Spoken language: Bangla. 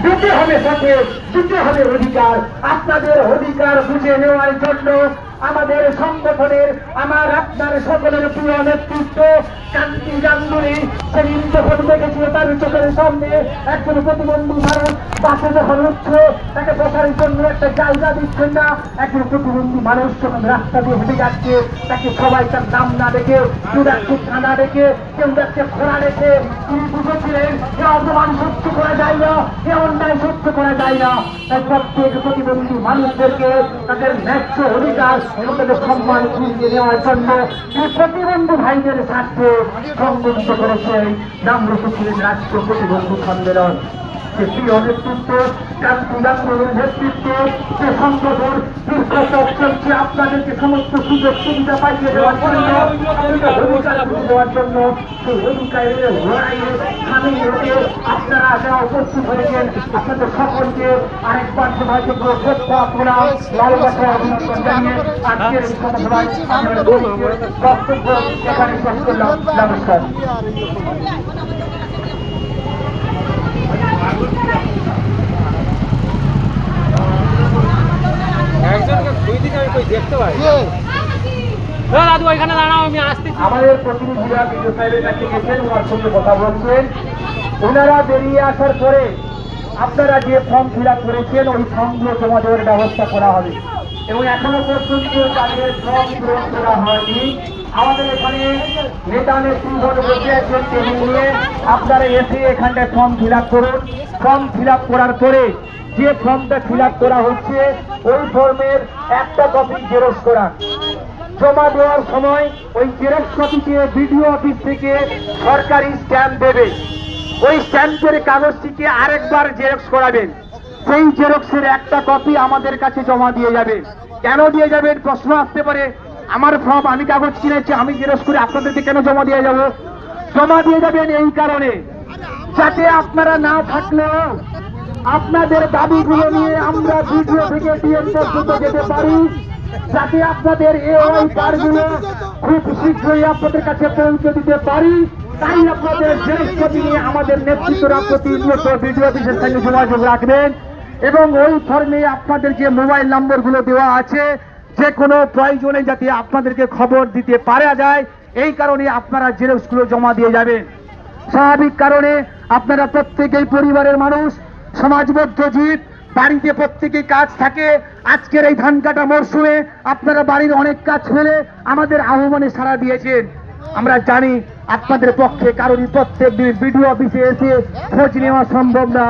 দিতে হবে সাথে, দিতে হবে অধিকার। আপনাদের অধিকার বুঝে নেওয়ার জন্য আমাদের সংগঠনের, আমার আপনার সকলের প্রিয় নেতৃত্ব কান্তি গাঙ্গুলি সেদিন যখন দেখেছিল তার চোখের সামনে একজন প্রতিবন্ধী মানুষ বাসে যখন উঠছে, তাকে বসার জন্য একটা জায়গা দিচ্ছেন না, একজন প্রতিবন্ধী মানুষ যখন রাস্তা দিয়ে হেঁটে যাচ্ছে, তাকে সবাই তার নাম না ডেকে, কেউ যাচ্ছে থানা ডেকে, কেউ যাচ্ছে খোলা ডেকে, তিনি বুঝেছিলেন এ অপমান সহ্য করা যায় না, এ অন্যায় সহ্য করা যায় না। তাই প্রত্যেক প্রতিবন্ধী মানুষদেরকে তাদের ন্যায্য অধিকার এবং তাদের সম্মান ফিরিয়ে নেওয়ার জন্য এই প্রতিবন্ধী ভাইদের স্বার্থে সংগঠিত করেছে, নাম রেখেছিলেন রাষ্ট্র প্রতিবন্ধী সম্মেলন। যে প্রিয় নেতৃত্ব কান্তি গাঙ্গুলির নেতৃত্বে যে সংগঠন দীর্ঘতর চলছে আপনাদেরকে সমস্ত সুযোগ সুবিধা পাইয়ে দেওয়ার জন্য, অধিকার দেওয়ার জন্য, সেই অধিকারের লড়াইয়ে সামিল হতে আপনারা যারা উপস্থিত হয়েছেন আপনাদের সকলকে আরেকবার সভাযোগ্য শ্রদ্ধা প্রণাম ভালোবাসা অভিনন্দন জানিয়ে আজকের এই সভায় আমাদের বক্তব্য এখানে শেষ করলাম। নমস্কার। আমাদের প্রতিনিধিরা বিজয় সাহেবের কাছে গেছেন, ওনার সঙ্গে কথা বলছেন। ওনারা বেরিয়ে আসার পরে আপনারা যে ফর্ম ফিল আপ করেছেন ওই ফর্মগুলো জমা দেওয়ার ব্যবস্থা করা হবে এবং এখনো পর্যন্ত তাদের ফর্ম পূরণ করা হয়নি। আমাদের এখানে নেতা নেতৃত্বগণ বসে আছেন টেবিল নিয়ে, আপনারা এসে এখানটায় ফর্ম ফিল আপ করুন। ফর্ম ফিল আপ করার পরে যে ফর্মটা ফিল আপ করা হচ্ছে ওই ফর্মের একটা কপি জেরক্স করা, জমা দেওয়ার সময় ওই জেরক্স কপিতে বিডিও অফিস থেকে সরকারি স্ট্যাম্প দেবে, ওই স্ট্যাম্পের কাগজটিকে আরেকবার জেরক্স করাবেন, সেই জেরক্সের একটা কপি আমাদের কাছে জমা দিয়ে যাবেন। কেন দিয়ে যাবেন প্রশ্ন আসতে পারে, আমার ফর্ম আমি কাগজ কিনেছি, আমি জেরক্স করে আপনাদেরকে কেন জমা দিয়ে যাব? জমা দিয়ে যাবেন এই কারণে যাতে আপনারা না থাকলেও আপনাদের দাবিগুলো নিয়ে আমরা ভিডিও থেকে ডিএম পর্যন্ত যেতে পারি, যাতে আপনাদের এই কার্ডগুলো খুব শীঘ্রই আপনাদের কাছে পৌঁছে দিতে পারি। তাই আপনাদের জেরক্স কপি নিয়ে আমাদের নেতৃত্বরা প্রতিনিয়ত ভিডিও অফিসের সঙ্গে যোগাযোগ রাখবেন এবং ওই ফর্মে আপনাদের যে মোবাইল নম্বরগুলো দেওয়া আছে যে কোনো প্রয়োজনে যাতে আপনাদেরকে খবর দিতে পারা যায়, এই কারণে আপনারা জেরক্সগুলো জমা দিয়ে যাবেন। স্বাভাবিক কারণে আপনারা প্রত্যেকেই পরিবারের মানুষ, সমাজবদ্ধ জীব, বাড়িতে প্রত্যেকেই কাজ থাকে। আজকের এই ধান কাটা মরশুমে আপনারা বাড়ির অনেক কাজ ফেলে আমাদের আহ্বানে সাড়া দিয়েছেন। আমরা জানি আপনাদের পক্ষে কারোরই প্রত্যেক দিন বিডিও অফিসে এসে খোঁজ নেওয়া সম্ভব না।